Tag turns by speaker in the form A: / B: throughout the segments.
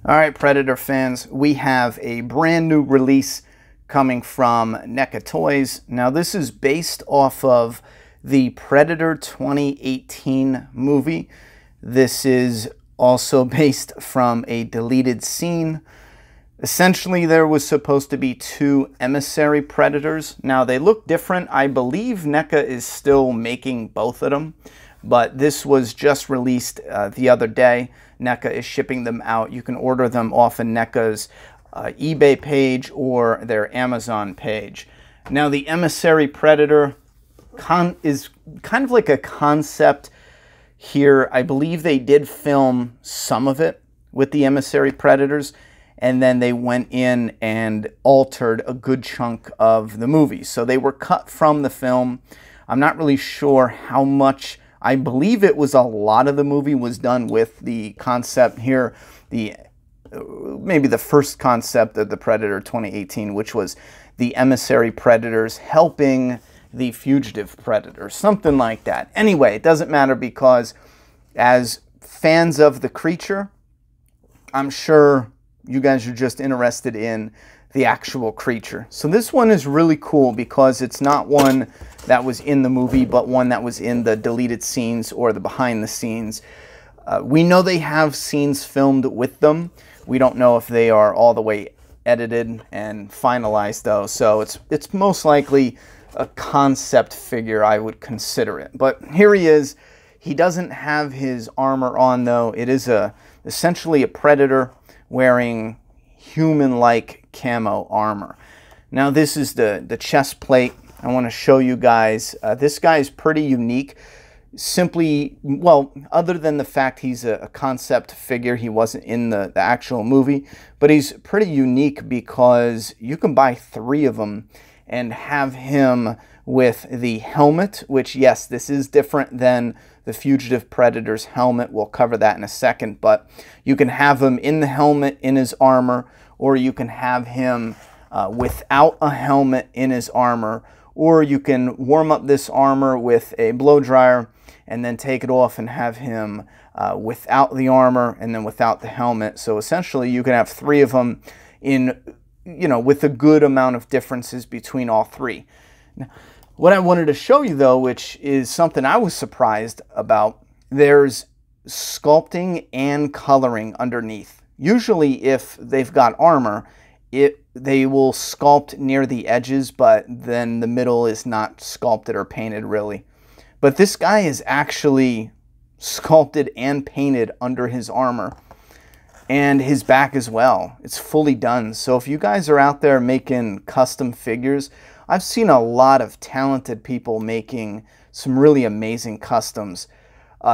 A: All right, Predator fans, we have a brand new release coming from NECA Toys. Now, this is based off of the Predator 2018 movie. This is also based from a deleted scene. Essentially, there was supposed to be two emissary Predators. Now, they look different. I believe NECA is still making both of them, but this was just released the other day. NECA is shipping them out. You can order them off of NECA's eBay page or their Amazon page. Now, the Emissary Predator is kind of like a concept here. I believe they did film some of it with the Emissary Predators, and then they went in and altered a good chunk of the movie. So they were cut from the film. I'm not really sure how much. I believe it was a lot of the movie was done with the concept here, maybe the first concept of the Predator 2018, which was the Emissary Predators helping the fugitive Predator, something like that. Anyway, it doesn't matter because as fans of the creature, I'm sure you guys are just interested in the actual creature. So this one is really cool because it's not one that was in the movie, but one that was in the deleted scenes or the behind the scenes. We know they have scenes filmed with them. We don't know if they are all the way edited and finalized though. So it's most likely a concept figure, I would consider it. But here he is. He doesn't have his armor on though. It is essentially a Predator wearing human-like camo armor. Now this is the chest plate. I want to show you guys. This guy is pretty unique. Simply, well, other than the fact he's a concept figure, he wasn't in the actual movie, but he's pretty unique because you can buy 3 of them and have him with the helmet, which, yes, this is different than the Fugitive Predator's helmet. We'll cover that in a second, but you can have him in the helmet, in his armor, or you can have him without a helmet in his armor, or you can warm up this armor with a blow dryer and then take it off and have him without the armor and then without the helmet. So essentially you can have 3 of them in, with a good amount of differences between all 3. Now, what I wanted to show you though, which is something I was surprised about, there's sculpting and coloring underneath. Usually if they've got armor, they will sculpt near the edges, but then the middle is not sculpted or painted really. But this guy is actually sculpted and painted under his armor and his back as well. It's fully done. So if you guys are out there making custom figures, I've seen a lot of talented people making some really amazing customs.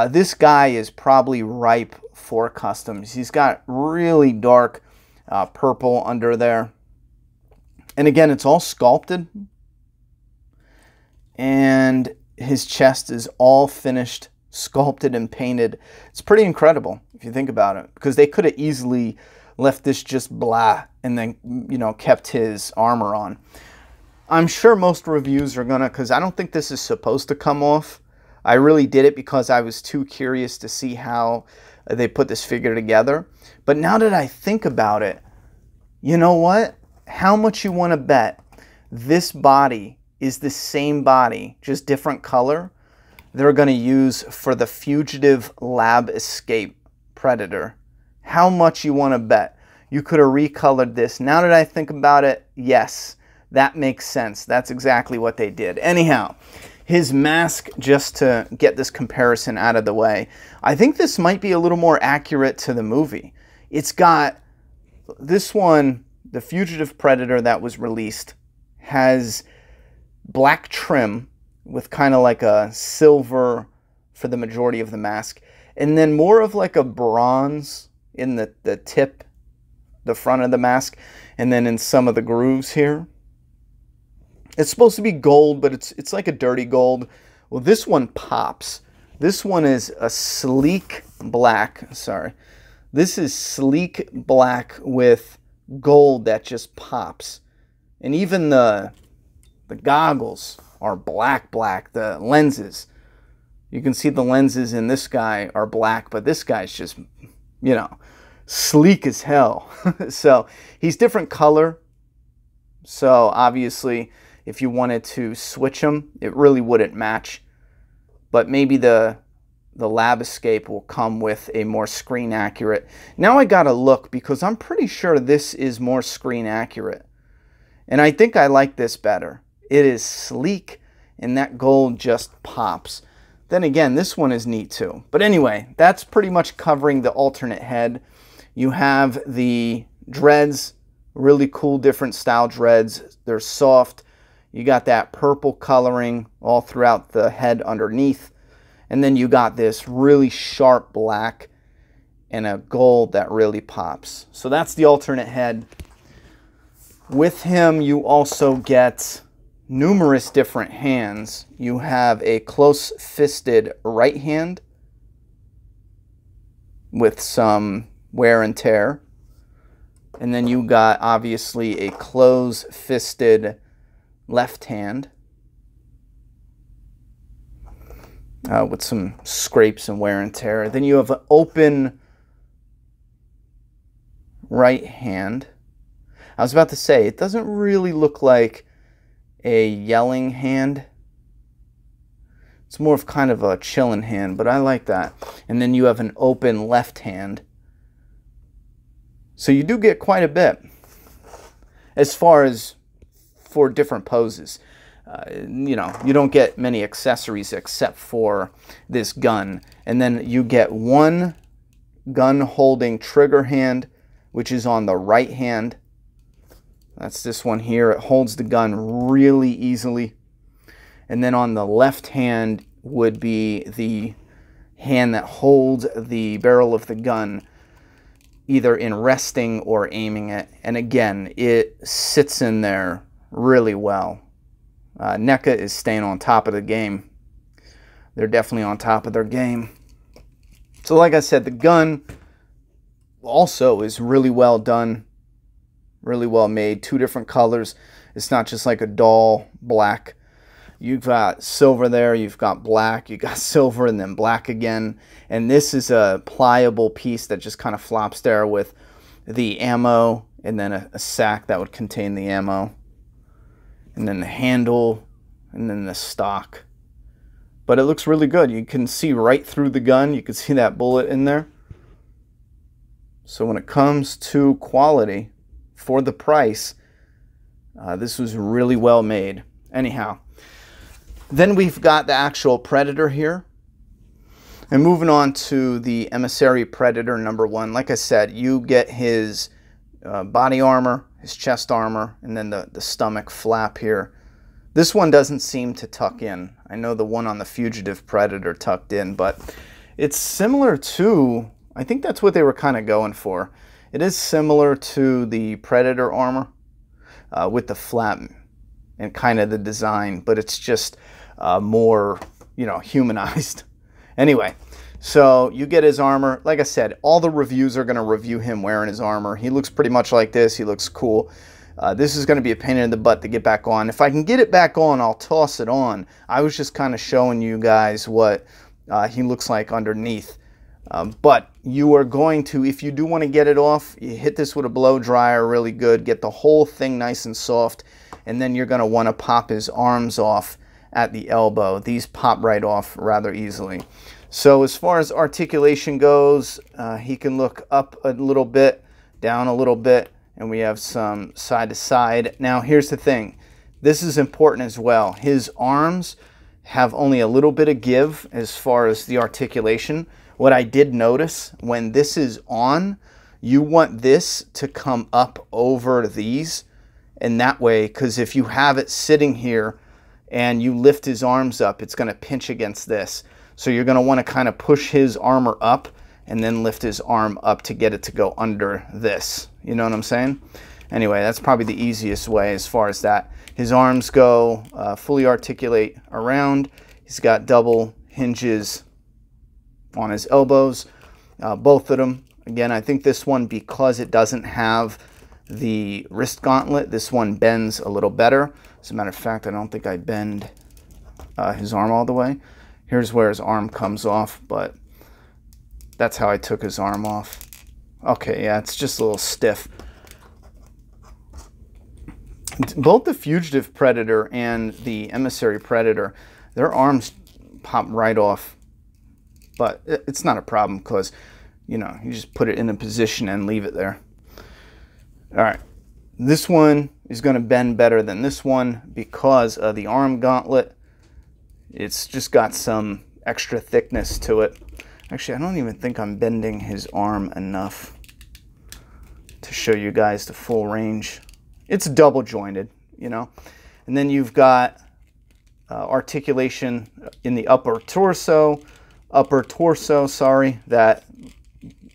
A: This guy is probably ripe for customs. He's got really dark purple under there. And again, it's all sculpted. And his chest is all finished, sculpted and painted. It's pretty incredible if you think about it, because they could have easily left this just blah and then, kept his armor on. I'm sure most reviews are gonna, because I don't think this is supposed to come off. I really did it because I was too curious to see how they put this figure together. But now that I think about it, you know what? How much you want to bet this body is the same body, just different color, they're going to use for the Fugitive Lab Escape Predator? How much you want to bet? You could have recolored this. Now that I think about it, yes, that makes sense. That's exactly what they did. Anyhow, his mask, just to get this comparison out of the way, I think this might be a little more accurate to the movie. It's got this one, the Fugitive Predator that was released, has black trim with kind of like a silver for the majority of the mask, and then more of like a bronze in the tip, the front of the mask, and then in some of the grooves here. It's supposed to be gold, but it's like a dirty gold. Well, this one pops. This one is a sleek black. Sorry. This is sleek black with gold that just pops. And even the goggles are black. The lenses. You can see the lenses in this guy are black, but this guy's just, sleek as hell. So he's different color. So obviously, if you wanted to switch him, it really wouldn't match. But maybe the Lab Escape will come with a more screen accurate. Now I gotta look because I'm pretty sure this is more screen accurate. And I think I like this better. It is sleek and that gold just pops. Then again, this one is neat too. But anyway, that's pretty much covering the alternate head. You have the dreads, really cool different style dreads. They're soft. You got that purple coloring all throughout the head underneath. And then you got this really sharp black and a gold that really pops. So that's the alternate head. With him, you also get numerous different hands. You have a close-fisted right hand with some wear and tear. And then you got, obviously, a close-fisted left hand with some scrapes and wear and tear. Then you have an open right hand. I was about to say, it doesn't really look like a yelling hand. It's more of kind of a chilling hand, but I like that. And then you have an open left hand. So you do get quite a bit as far as for different poses. You know, you don't get many accessories except for this gun. And then you get one gun holding trigger hand, which is on the right hand. That's this one here. It holds the gun really easily. And then on the left hand would be the hand that holds the barrel of the gun, either in resting or aiming it. And again, it sits in there really well. NECA is staying on top of the game. They're definitely on top of their game. So like I said, the gun also is really well done, really well made. Two different colors. It's not just like a dull black. You've got silver there, you've got black, you got silver and then black again. And this is a pliable piece that just kind of flops there with the ammo and then a sack that would contain the ammo. And then the handle, and then the stock. But it looks really good. You can see right through the gun. You can see that bullet in there. So when it comes to quality, for the price, this was really well made. Anyhow, then we've got the actual Predator here. And moving on to the Emissary Predator #1. Like I said, you get his body armor, his chest armor, and then the stomach flap here. This one doesn't seem to tuck in. I know the one on the Fugitive Predator tucked in, but it's similar to, I think that's what they were kind of going for. It is similar to the Predator armor with the flap and kind of the design, but it's just more, you know, humanized. Anyway, so you get his armor. Like I said, all the reviews are going to review him wearing his armor. He looks pretty much like this. He looks cool. This is going to be a pain in the butt to get back on. If I can get it back on, I'll toss it on. I was just kind of showing you guys what he looks like underneath. But you are going to, if you do want to get it off, you hit this with a blow dryer really good. Get the whole thing nice and soft. And then you're going to want to pop his arms off at the elbow. These pop right off rather easily. So as far as articulation goes, he can look up a little bit, down a little bit, and we have some side to side. Now here's the thing. This is important as well. His arms have only a little bit of give as far as the articulation. What I did notice, when this is on, you want this to come up over these. And that way, because if you have it sitting here and you lift his arms up, it's going to pinch against this. So you're going to want to kind of push his armor up and then lift his arm up to get it to go under this. You know what I'm saying? Anyway, that's probably the easiest way as far as that. His arms go fully articulate around. He's got double hinges on his elbows, both of them. Again, I think this one, because it doesn't have the wrist gauntlet, this one bends a little better. As a matter of fact, I don't think I bend his arm all the way. Here's where his arm comes off, but that's how I took his arm off. Okay, yeah, it's just a little stiff. Both the Fugitive Predator and the Emissary Predator, their arms pop right off. But it's not a problem because, you know, you just put it in a position and leave it there. All right. This one is going to bend better than this one because of the arm gauntlet. It's just got some extra thickness to it. Actually, I don't even think I'm bending his arm enough to show you guys the full range. It's double jointed, you know. And then you've got articulation in the upper torso, that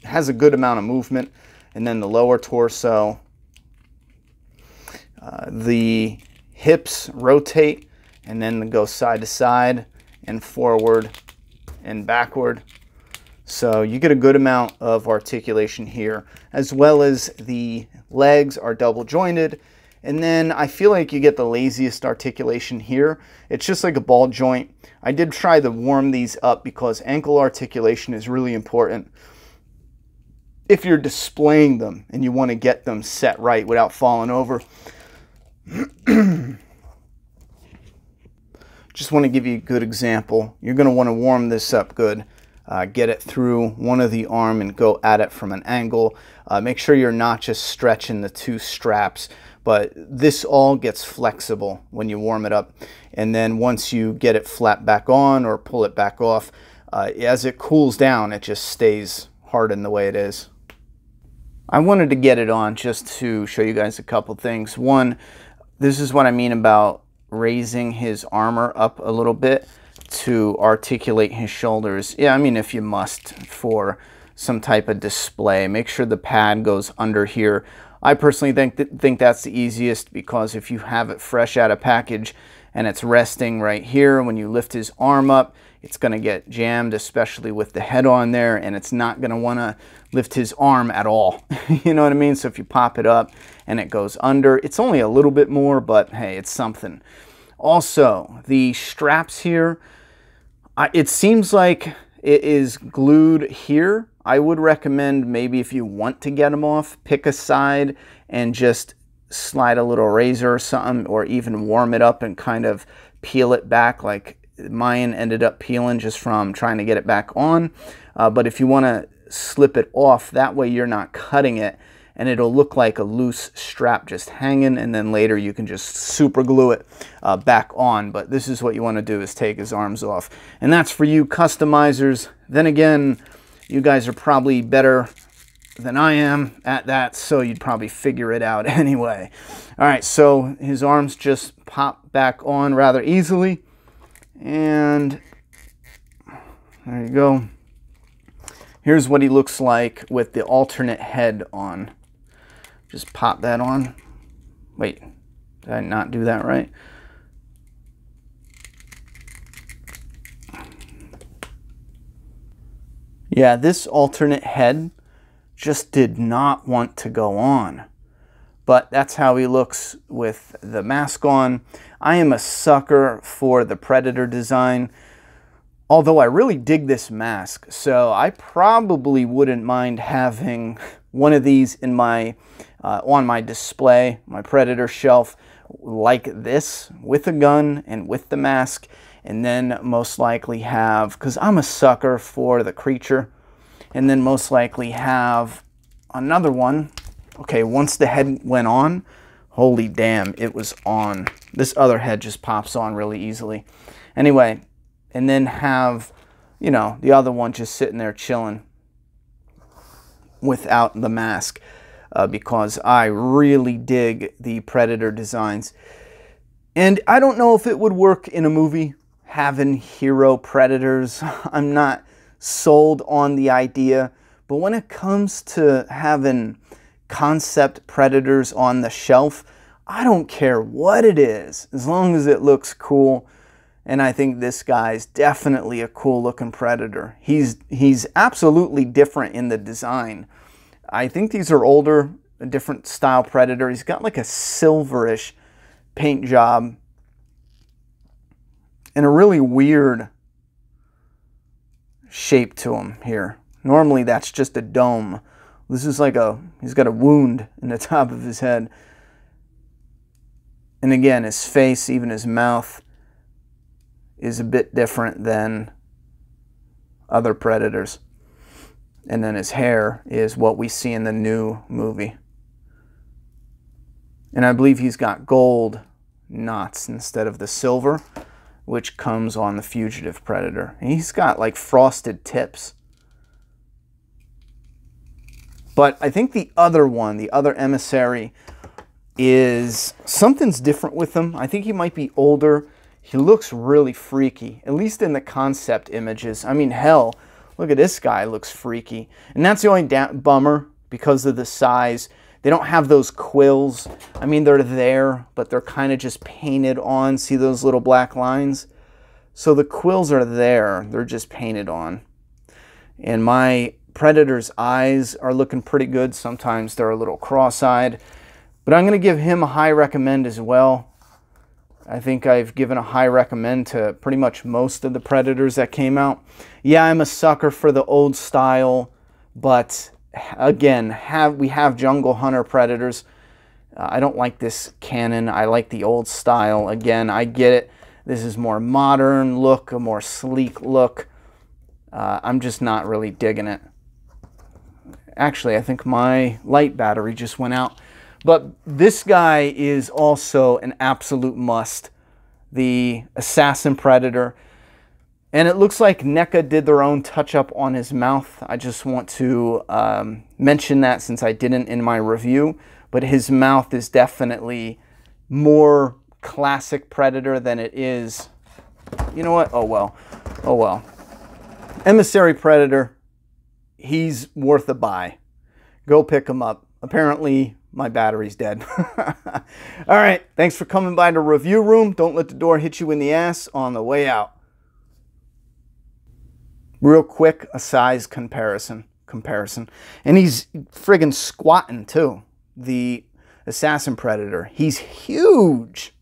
A: has a good amount of movement. And then the lower torso, the hips rotate and then go side to side and forward and backward. So you get a good amount of articulation here, as well as the legs are double jointed. And then I feel like you get the laziest articulation here. It's just like a ball joint. I did try to warm these up because ankle articulation is really important if you're displaying them and you want to get them set right without falling over. Just want to give you a good example. You're going to want to warm this up good. Get it through one of the arm and go at it from an angle. Make sure you're not just stretching the two straps, but this all gets flexible when you warm it up. And then once you get it flat back on or pull it back off, as it cools down, it just stays hardened the way it is. I wanted to get it on just to show you guys a couple things. One, this is what I mean about raising his armor up a little bit to articulate his shoulders. Yeah, I mean, if you must for some type of display, make sure the pad goes under here. I personally think that's the easiest, because if you have it fresh out of package and it's resting right here, when you lift his arm up, it's going to get jammed, especially with the head on there, and it's not going to want to lift his arm at all. You know what I mean? So if you pop it up and it goes under, it's only a little bit more, but hey, it's something. Also, the straps here, it seems like it is glued here. I would recommend, maybe if you want to get them off, pick a side and just slide a little razor or something, or even warm it up and kind of peel it back, like mine ended up peeling just from trying to get it back on. But if you want to slip it off, that way you're not cutting it and it'll look like a loose strap just hanging, and then later you can just super glue it back on. But this is what you want to do, is take his arms off. And that's for you customizers. Then again, you guys are probably better than I am at that, so you'd probably figure it out anyway. All right, so his arms just pop back on rather easily. And there you go. Here's what he looks like with the alternate head on. Just pop that on. Wait, did I not do that right? Yeah, this alternate head just did not want to go on. But that's how he looks with the mask on. I am a sucker for the Predator design, although I really dig this mask. So I probably wouldn't mind having one of these in my on my display, my Predator shelf, like this, with a gun and with the mask. And then most likely have, because I'm a sucker for the creature, and then most likely have another one. Okay, once the head went on, holy damn, it was on. This other head just pops on really easily. Anyway, and then have, you know, the other one just sitting there chilling without the mask, because I really dig the Predator designs. And I don't know if it would work in a movie, having hero Predators. I'm not sold on the idea, but when it comes to having concept Predators on the shelf, I don't care what it is, as long as it looks cool. And I think this guy's definitely a cool looking Predator. He's absolutely different in the design. I think these are older, a different style Predator. He's got like a silverish paint job and a really weird shape to him here. Normally that's just a dome This is like he's got a wound in the top of his head. And again, his face, even his mouth, is a bit different than other predators. And then his hair is what we see in the new movie. And I believe he's got gold knots instead of the silver, which comes on the fugitive predator. And he's got like frosted tips. But I think the other one, the other emissary, is something's different with him. I think he might be older. He looks really freaky, at least in the concept images. I mean, hell, look at this guy, looks freaky. And that's the only bummer because of the size. They don't have those quills. I mean, they're there, but they're kind of just painted on. See those little black lines? So the quills are there. They're just painted on. And my predator's eyes are looking pretty good. Sometimes they're a little cross-eyed. But I'm going to give him a high recommend as well. I think I've given a high recommend to pretty much most of the predators that came out. Yeah, I'm a sucker for the old style, but again, we have jungle hunter predators. I don't like this Canon. I like the old style. Again, I get it. This is more modern look, a more sleek look. I'm just not really digging it. Actually, I think my light battery just went out. But this guy is also an absolute must. The Assassin Predator. And it looks like NECA did their own touch-up on his mouth. I just want to mention that since I didn't in my review. But his mouth is definitely more classic Predator than it is... You know what? Oh, well. Oh, well. Emissary Predator, he's worth a buy. Go pick him up. Apparently, my battery's dead. All right. Thanks for coming by the review room. Don't let the door hit you in the ass on the way out. Real quick, a size comparison. And he's friggin' squatting, too. The Assassin Predator. He's huge.